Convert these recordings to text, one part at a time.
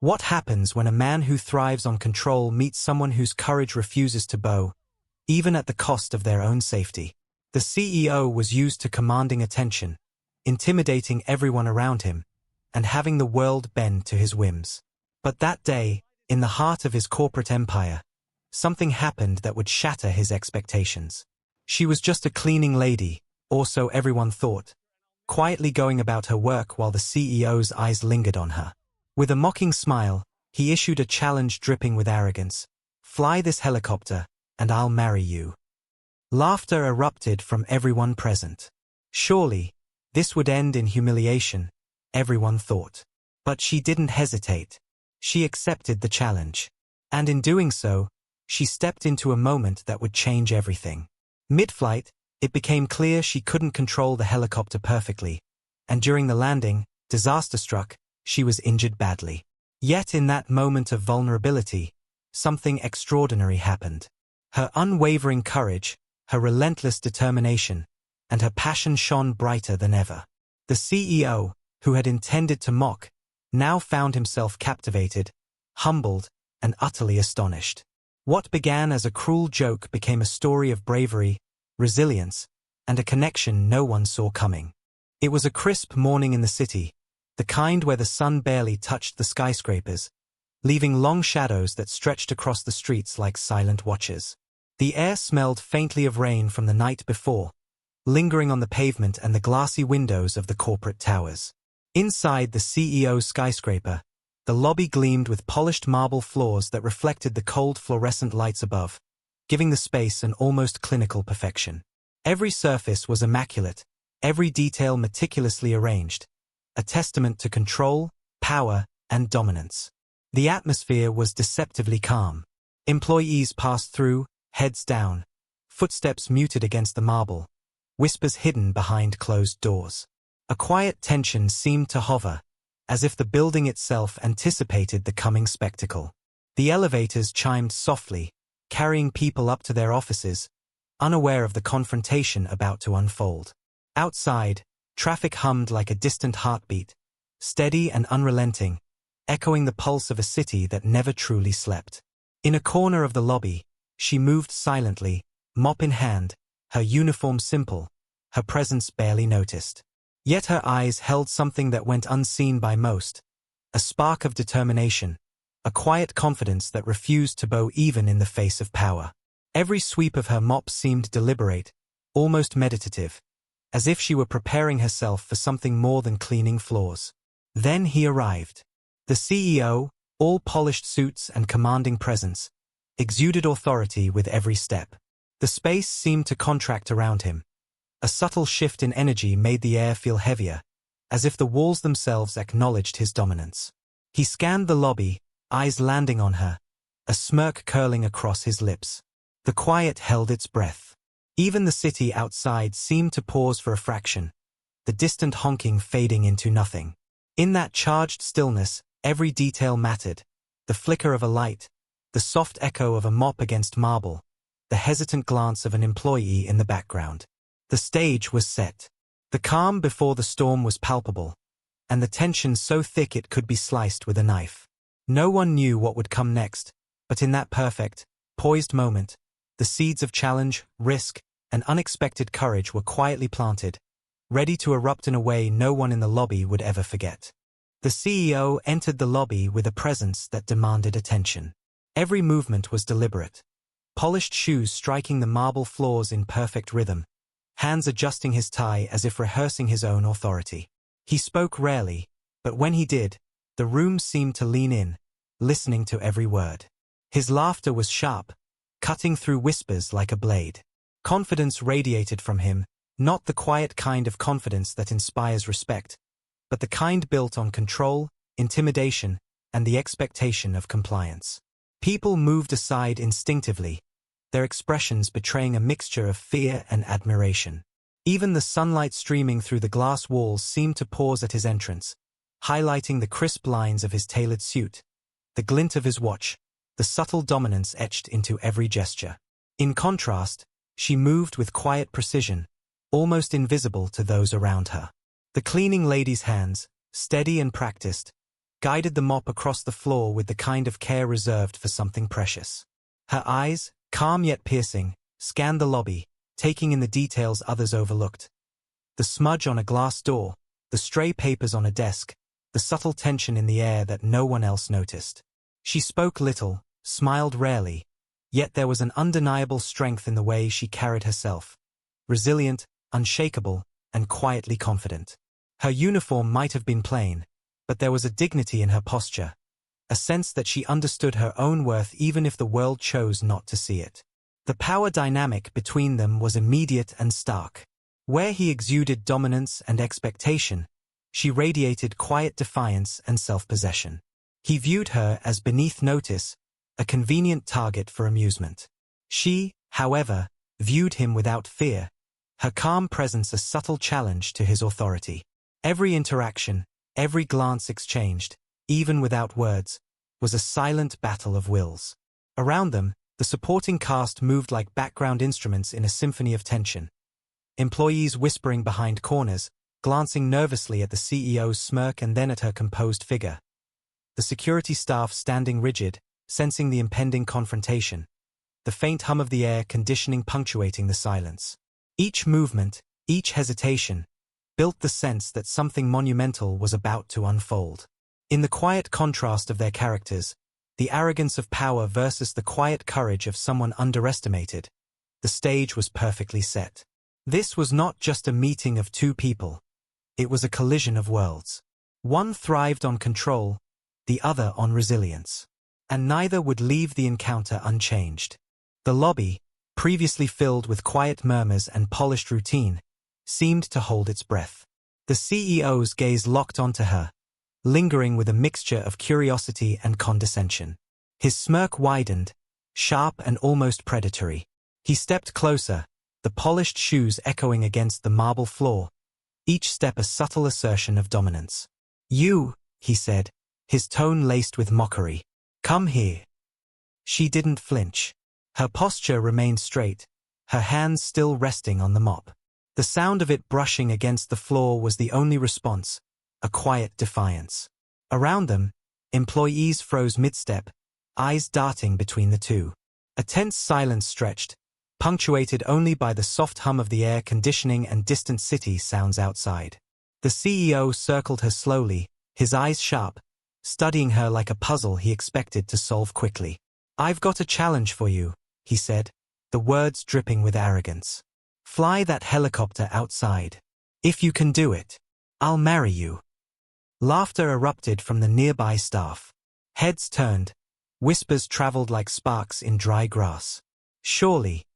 What happens when a man who thrives on control meets someone whose courage refuses to bow, even at the cost of their own safety? The CEO was used to commanding attention, intimidating everyone around him, and having the world bend to his whims. But that day, in the heart of his corporate empire, something happened that would shatter his expectations. She was just a cleaning lady, or so everyone thought, quietly going about her work while the CEO's eyes lingered on her. With a mocking smile, he issued a challenge dripping with arrogance. "Fly this helicopter, and I'll marry you." Laughter erupted from everyone present. Surely, this would end in humiliation, everyone thought. But she didn't hesitate. She accepted the challenge. And in doing so, she stepped into a moment that would change everything. Mid-flight, it became clear she couldn't control the helicopter perfectly, and during the landing, disaster struck, she was injured badly. Yet in that moment of vulnerability, something extraordinary happened. Her unwavering courage, her relentless determination, and her passion shone brighter than ever. The CEO, who had intended to mock, now found himself captivated, humbled, and utterly astonished. What began as a cruel joke became a story of bravery, resilience, and a connection no one saw coming. It was a crisp morning in the city, the kind where the sun barely touched the skyscrapers, leaving long shadows that stretched across the streets like silent watchers. The air smelled faintly of rain from the night before, lingering on the pavement and the glassy windows of the corporate towers. Inside the CEO's skyscraper, the lobby gleamed with polished marble floors that reflected the cold fluorescent lights above, giving the space an almost clinical perfection. Every surface was immaculate, every detail meticulously arranged, a testament to control, power, and dominance. The atmosphere was deceptively calm. Employees passed through, heads down, footsteps muted against the marble, whispers hidden behind closed doors. A quiet tension seemed to hover, as if the building itself anticipated the coming spectacle. The elevators chimed softly, carrying people up to their offices, unaware of the confrontation about to unfold. Outside, traffic hummed like a distant heartbeat, steady and unrelenting, echoing the pulse of a city that never truly slept. In a corner of the lobby, she moved silently, mop in hand, her uniform simple, her presence barely noticed. Yet her eyes held something that went unseen by most, a spark of determination, a quiet confidence that refused to bow even in the face of power. Every sweep of her mop seemed deliberate, almost meditative, as if she were preparing herself for something more than cleaning floors. Then he arrived. The CEO, all polished suits and commanding presence, exuded authority with every step. The space seemed to contract around him. A subtle shift in energy made the air feel heavier, as if the walls themselves acknowledged his dominance. He scanned the lobby, eyes landing on her, a smirk curling across his lips. The quiet held its breath. Even the city outside seemed to pause for a fraction, the distant honking fading into nothing. In that charged stillness, every detail mattered: the flicker of a light, the soft echo of a mop against marble, the hesitant glance of an employee in the background. The stage was set. The calm before the storm was palpable, and the tension so thick it could be sliced with a knife. No one knew what would come next, but in that perfect, poised moment, the seeds of challenge, risk, and unexpected courage were quietly planted, ready to erupt in a way no one in the lobby would ever forget. The CEO entered the lobby with a presence that demanded attention. Every movement was deliberate, polished shoes striking the marble floors in perfect rhythm, hands adjusting his tie as if rehearsing his own authority. He spoke rarely, but when he did, the room seemed to lean in, listening to every word. His laughter was sharp, cutting through whispers like a blade. Confidence radiated from him, not the quiet kind of confidence that inspires respect, but the kind built on control, intimidation, and the expectation of compliance. People moved aside instinctively, their expressions betraying a mixture of fear and admiration. Even the sunlight streaming through the glass walls seemed to pause at his entrance, highlighting the crisp lines of his tailored suit, the glint of his watch, the subtle dominance etched into every gesture. In contrast, she moved with quiet precision, almost invisible to those around her. The cleaning lady's hands, steady and practiced, guided the mop across the floor with the kind of care reserved for something precious. Her eyes, calm yet piercing, scanned the lobby, taking in the details others overlooked. The smudge on a glass door, the stray papers on a desk, the subtle tension in the air that no one else noticed. She spoke little, smiled rarely, yet there was an undeniable strength in the way she carried herself. Resilient, unshakable, and quietly confident. Her uniform might have been plain, but there was a dignity in her posture, a sense that she understood her own worth even if the world chose not to see it. The power dynamic between them was immediate and stark. Where he exuded dominance and expectation, she radiated quiet defiance and self-possession. He viewed her as beneath notice, a convenient target for amusement. She, however, viewed him without fear, her calm presence a subtle challenge to his authority. Every interaction, every glance exchanged, even without words, was a silent battle of wills. Around them, the supporting cast moved like background instruments in a symphony of tension. Employees whispering behind corners, glancing nervously at the CEO's smirk and then at her composed figure. The security staff standing rigid, sensing the impending confrontation. The faint hum of the air conditioning punctuating the silence. Each movement, each hesitation, built the sense that something monumental was about to unfold. In the quiet contrast of their characters, the arrogance of power versus the quiet courage of someone underestimated, the stage was perfectly set. This was not just a meeting of two people. It was a collision of worlds. One thrived on control, the other on resilience. And neither would leave the encounter unchanged. The lobby, previously filled with quiet murmurs and polished routine, seemed to hold its breath. The CEO's gaze locked onto her, lingering with a mixture of curiosity and condescension. His smirk widened, sharp and almost predatory. He stepped closer, the polished shoes echoing against the marble floor, each step a subtle assertion of dominance. "You," he said, his tone laced with mockery. "Come here." She didn't flinch. Her posture remained straight, her hands still resting on the mop. The sound of it brushing against the floor was the only response, a quiet defiance. Around them, employees froze mid-step, eyes darting between the two. A tense silence stretched, punctuated only by the soft hum of the air conditioning and distant city sounds outside. The CEO circled her slowly, his eyes sharp, studying her like a puzzle he expected to solve quickly. "I've got a challenge for you," he said, the words dripping with arrogance. "Fly that helicopter outside. If you can do it, I'll marry you." Laughter erupted from the nearby staff. Heads turned, whispers traveled like sparks in dry grass. Surely,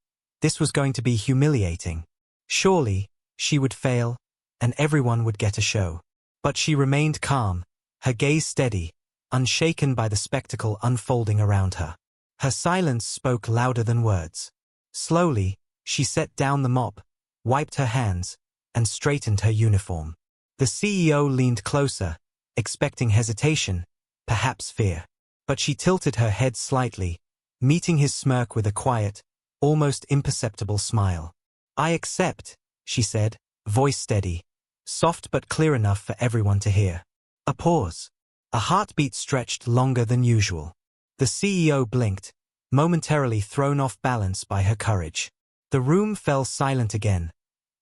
this was going to be humiliating. Surely, she would fail, and everyone would get a show. But she remained calm, her gaze steady, unshaken by the spectacle unfolding around her. Her silence spoke louder than words. Slowly, she set down the mop, wiped her hands, and straightened her uniform. The CEO leaned closer, expecting hesitation, perhaps fear. But she tilted her head slightly, meeting his smirk with a quiet, almost imperceptible smile. "I accept," she said, voice steady, soft but clear enough for everyone to hear. A pause. A heartbeat stretched longer than usual. The CEO blinked, momentarily thrown off balance by her courage. The room fell silent again,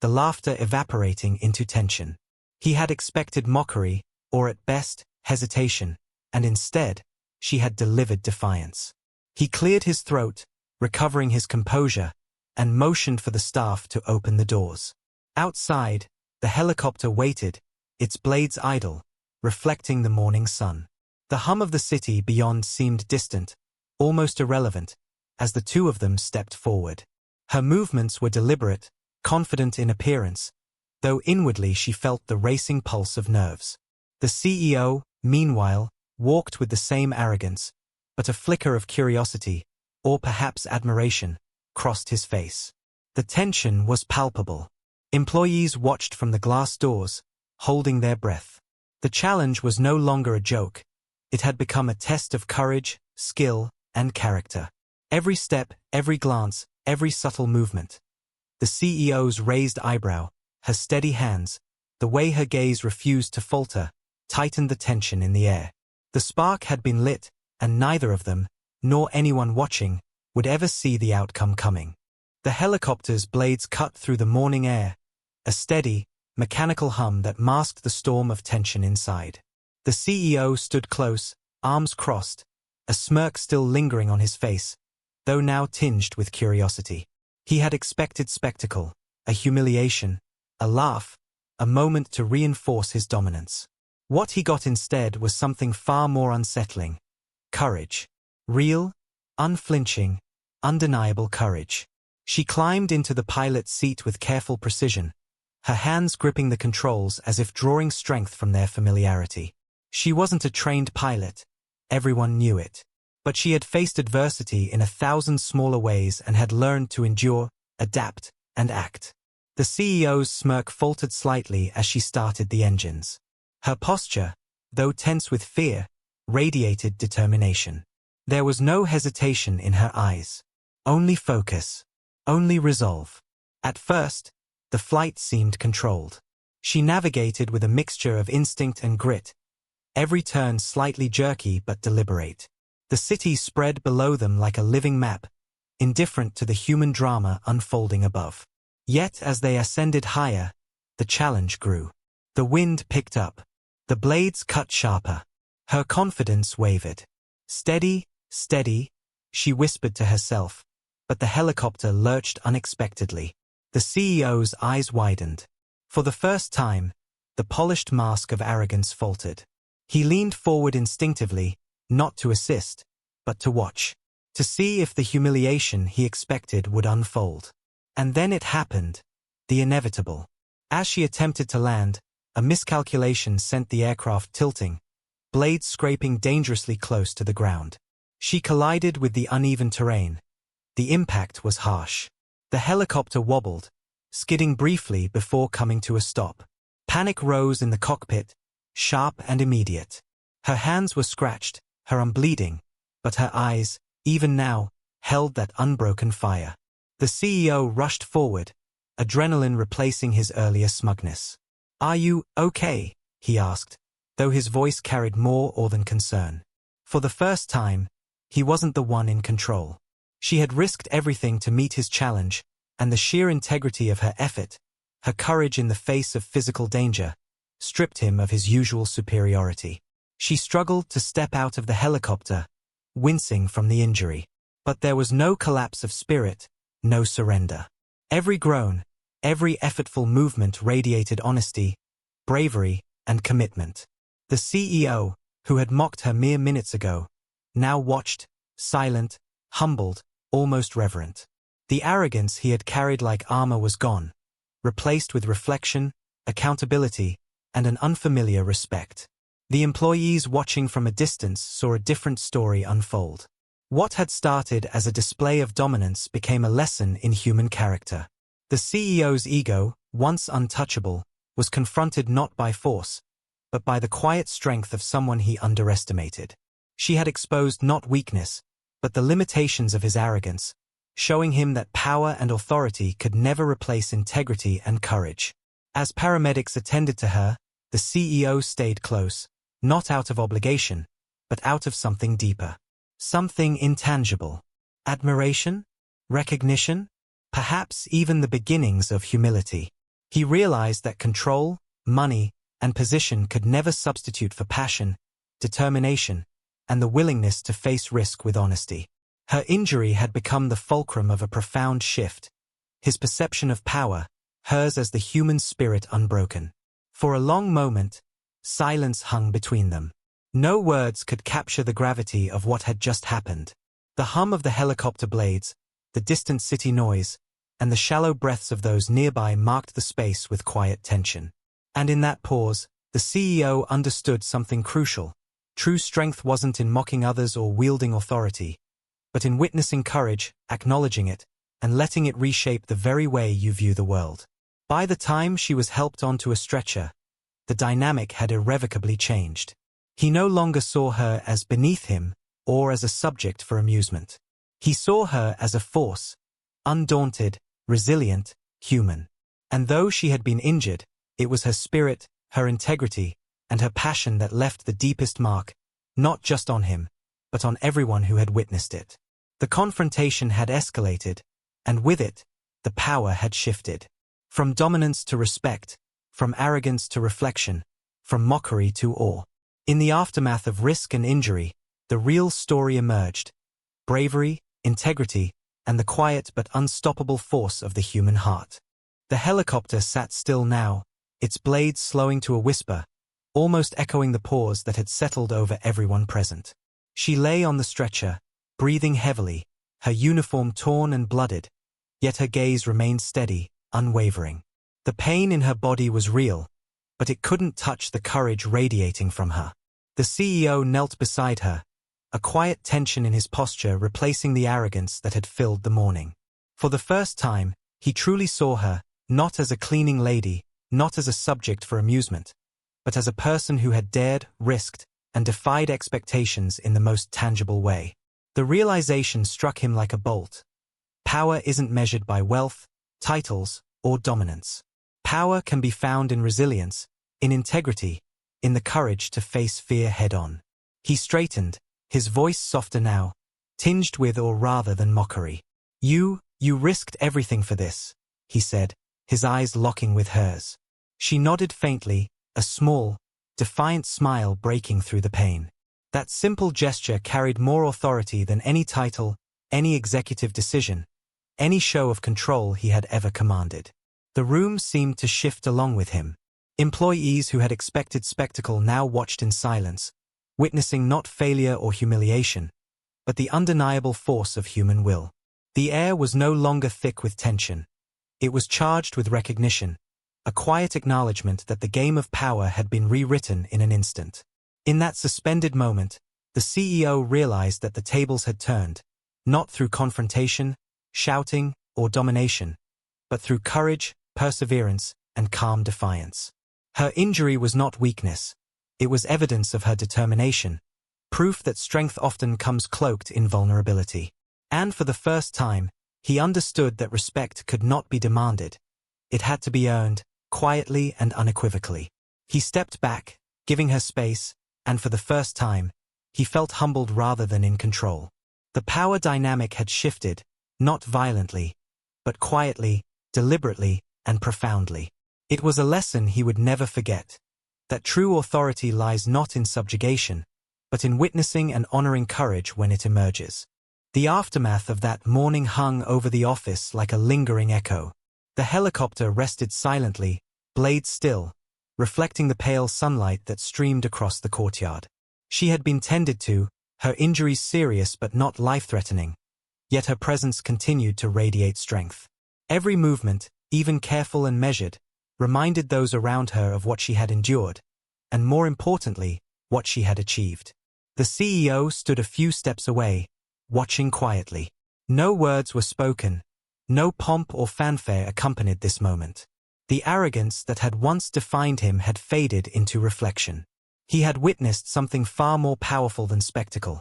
the laughter evaporating into tension. He had expected mockery, or at best, hesitation, and instead, she had delivered defiance. He cleared his throat, recovering his composure, and motioned for the staff to open the doors. Outside, the helicopter waited, its blades idle, reflecting the morning sun. The hum of the city beyond seemed distant, almost irrelevant, as the two of them stepped forward. Her movements were deliberate, confident in appearance, though inwardly she felt the racing pulse of nerves. The CEO, meanwhile, walked with the same arrogance, but a flicker of curiosity, or perhaps admiration, crossed his face. The tension was palpable. Employees watched from the glass doors, holding their breath. The challenge was no longer a joke. It had become a test of courage, skill, and character. Every step, every glance, every subtle movement. The CEO's raised eyebrow, her steady hands, the way her gaze refused to falter, tightened the tension in the air. The spark had been lit, and neither of them, nor anyone watching, would ever see the outcome coming. The helicopter's blades cut through the morning air, a steady, mechanical hum that masked the storm of tension inside. The CEO stood close, arms crossed, a smirk still lingering on his face, though now tinged with curiosity. He had expected spectacle, a humiliation, a laugh, a moment to reinforce his dominance. What he got instead was something far more unsettling. Courage. Real, unflinching, undeniable courage. She climbed into the pilot's seat with careful precision, her hands gripping the controls as if drawing strength from their familiarity. She wasn't a trained pilot, everyone knew it. But she had faced adversity in 1,000 smaller ways and had learned to endure, adapt, and act. The CEO's smirk faltered slightly as she started the engines. Her posture, though tense with fear, radiated determination. There was no hesitation in her eyes. Only focus. Only resolve. At first, the flight seemed controlled. She navigated with a mixture of instinct and grit, every turn slightly jerky but deliberate. The city spread below them like a living map, indifferent to the human drama unfolding above. Yet as they ascended higher, the challenge grew. The wind picked up. The blades cut sharper. Her confidence wavered. Steady, steady, she whispered to herself, but the helicopter lurched unexpectedly. The CEO's eyes widened. For the first time, the polished mask of arrogance faltered. He leaned forward instinctively, not to assist, but to watch, to see if the humiliation he expected would unfold. And then it happened, the inevitable. As she attempted to land, a miscalculation sent the aircraft tilting, blades scraping dangerously close to the ground. She collided with the uneven terrain. The impact was harsh. The helicopter wobbled, skidding briefly before coming to a stop. Panic rose in the cockpit, sharp and immediate. Her hands were scratched, her arm bleeding, but her eyes, even now, held that unbroken fire. The CEO rushed forward, adrenaline replacing his earlier smugness. "Are you okay?" he asked, though his voice carried more awe than concern. For the first time, he wasn't the one in control. She had risked everything to meet his challenge, and the sheer integrity of her effort, her courage in the face of physical danger, stripped him of his usual superiority. She struggled to step out of the helicopter, wincing from the injury. But there was no collapse of spirit, no surrender. Every groan, every effortful movement radiated honesty, bravery, and commitment. The CEO, who had mocked her mere minutes ago, now watched, silent, humbled, almost reverent. The arrogance he had carried like armor was gone, replaced with reflection, accountability, and an unfamiliar respect. The employees watching from a distance saw a different story unfold. What had started as a display of dominance became a lesson in human character. The CEO's ego, once untouchable, was confronted not by force, but by the quiet strength of someone he underestimated. She had exposed not weakness, but the limitations of his arrogance, showing him that power and authority could never replace integrity and courage. As paramedics attended to her, the CEO stayed close, not out of obligation, but out of something deeper. Something intangible. Admiration? Recognition? Perhaps even the beginnings of humility. He realized that control, money, and position could never substitute for passion, determination, and the willingness to face risk with honesty. Her injury had become the fulcrum of a profound shift, his perception of power, hers as the human spirit unbroken. For a long moment, silence hung between them. No words could capture the gravity of what had just happened. The hum of the helicopter blades, the distant city noise, and the shallow breaths of those nearby marked the space with quiet tension. And in that pause, the CEO understood something crucial. True strength wasn't in mocking others or wielding authority, but in witnessing courage, acknowledging it, and letting it reshape the very way you view the world. By the time she was helped onto a stretcher, the dynamic had irrevocably changed. He no longer saw her as beneath him or as a subject for amusement. He saw her as a force, undaunted, resilient, human. And though she had been injured, it was her spirit, her integrity, and her passion that left the deepest mark, not just on him, but on everyone who had witnessed it. The confrontation had escalated, and with it, the power had shifted. From dominance to respect, from arrogance to reflection, from mockery to awe. In the aftermath of risk and injury, the real story emerged: bravery, integrity, and the quiet but unstoppable force of the human heart. The helicopter sat still now, its blades slowing to a whisper, almost echoing the pause that had settled over everyone present. She lay on the stretcher, breathing heavily, her uniform torn and blooded, yet her gaze remained steady, unwavering. The pain in her body was real, but it couldn't touch the courage radiating from her. The CEO knelt beside her, a quiet tension in his posture replacing the arrogance that had filled the morning. For the first time, he truly saw her, not as a cleaning lady, not as a subject for amusement, but as a person who had dared, risked, and defied expectations in the most tangible way. The realization struck him like a bolt. Power isn't measured by wealth, titles, or dominance. Power can be found in resilience, in integrity, in the courage to face fear head-on. He straightened, his voice softer now, tinged with or rather than mockery. You risked everything for this," he said, his eyes locking with hers. She nodded faintly, a small, defiant smile breaking through the pain. That simple gesture carried more authority than any title, any executive decision, any show of control he had ever commanded. The room seemed to shift along with him. Employees who had expected spectacle now watched in silence, witnessing not failure or humiliation, but the undeniable force of human will. The air was no longer thick with tension. It was charged with recognition, a quiet acknowledgement that the game of power had been rewritten in an instant. In that suspended moment, the CEO realized that the tables had turned, not through confrontation, shouting, or domination, but through courage, perseverance, and calm defiance. Her injury was not weakness. It was evidence of her determination, proof that strength often comes cloaked in vulnerability. And for the first time, he understood that respect could not be demanded. It had to be earned, quietly and unequivocally. He stepped back, giving her space, and for the first time, he felt humbled rather than in control. The power dynamic had shifted, not violently, but quietly, deliberately, and profoundly. It was a lesson he would never forget, that true authority lies not in subjugation, but in witnessing and honoring courage when it emerges. The aftermath of that morning hung over the office like a lingering echo. The helicopter rested silently, blades still, reflecting the pale sunlight that streamed across the courtyard. She had been tended to, her injuries serious but not life-threatening, yet her presence continued to radiate strength. Every movement, even careful and measured, reminded those around her of what she had endured, and more importantly, what she had achieved. The CEO stood a few steps away, watching quietly. No words were spoken, no pomp or fanfare accompanied this moment. The arrogance that had once defined him had faded into reflection. He had witnessed something far more powerful than spectacle.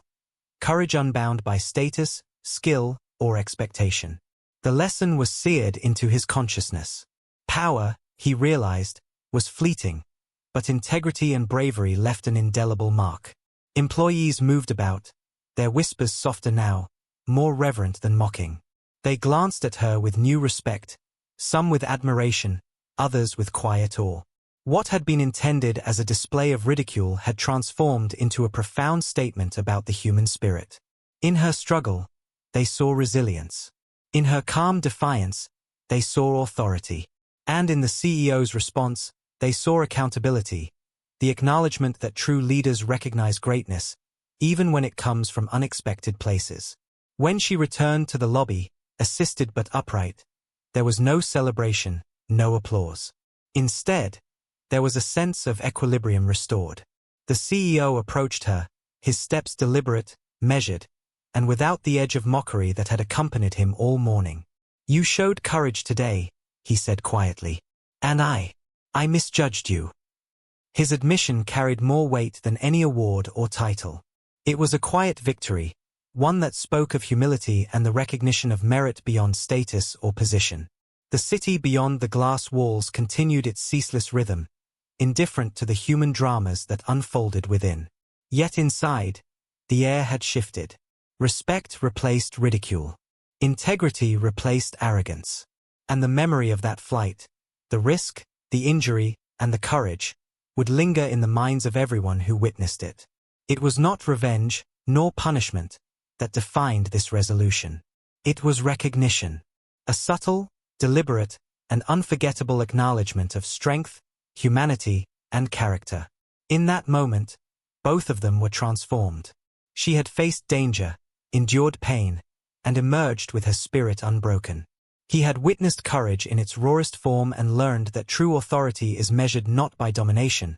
Courage unbound by status, skill, or expectation. The lesson was seared into his consciousness. Power, he realized, was fleeting, but integrity and bravery left an indelible mark. Employees moved about, their whispers softer now, more reverent than mocking. They glanced at her with new respect, some with admiration, others with quiet awe. What had been intended as a display of ridicule had transformed into a profound statement about the human spirit. In her struggle, they saw resilience. In her calm defiance, they saw authority. And in the CEO's response, they saw accountability, the acknowledgement that true leaders recognize greatness, even when it comes from unexpected places. When she returned to the lobby, assisted but upright, there was no celebration, no applause. Instead, there was a sense of equilibrium restored. The CEO approached her, his steps deliberate, measured, and without the edge of mockery that had accompanied him all morning. "You showed courage today," he said quietly. "And I misjudged you." His admission carried more weight than any award or title. It was a quiet victory, one that spoke of humility and the recognition of merit beyond status or position. The city beyond the glass walls continued its ceaseless rhythm, indifferent to the human dramas that unfolded within. Yet inside, the air had shifted. Respect replaced ridicule. Integrity replaced arrogance. And the memory of that flight, the risk, the injury, and the courage, would linger in the minds of everyone who witnessed it. It was not revenge, nor punishment, that defined this resolution. It was recognition. A subtle, deliberate, and unforgettable acknowledgement of strength, humanity, and character. In that moment, both of them were transformed. She had faced danger, endured pain, and emerged with her spirit unbroken. He had witnessed courage in its rawest form and learned that true authority is measured not by domination,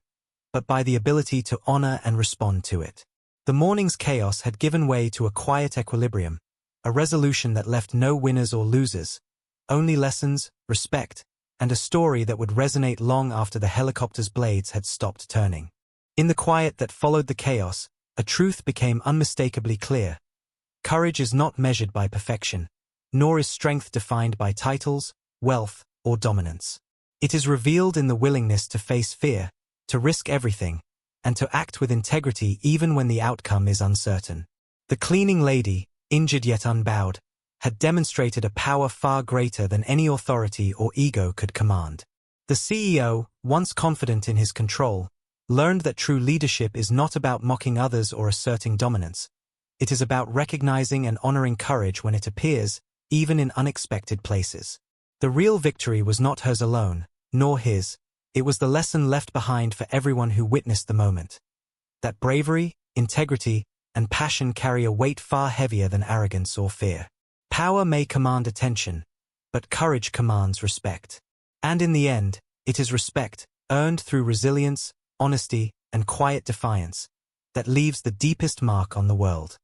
but by the ability to honor and respond to it. The morning's chaos had given way to a quiet equilibrium, a resolution that left no winners or losers, only lessons, respect, and a story that would resonate long after the helicopter's blades had stopped turning. In the quiet that followed the chaos, a truth became unmistakably clear. Courage is not measured by perfection, nor is strength defined by titles, wealth, or dominance. It is revealed in the willingness to face fear, to risk everything, and to act with integrity even when the outcome is uncertain. The cleaning lady, injured yet unbowed, had demonstrated a power far greater than any authority or ego could command. The CEO, once confident in his control, learned that true leadership is not about mocking others or asserting dominance. It is about recognizing and honoring courage when it appears, even in unexpected places. The real victory was not hers alone, nor his. It was the lesson left behind for everyone who witnessed the moment. That bravery, integrity, and passion carry a weight far heavier than arrogance or fear. Power may command attention, but courage commands respect. And in the end, it is respect, earned through resilience, honesty, and quiet defiance, that leaves the deepest mark on the world.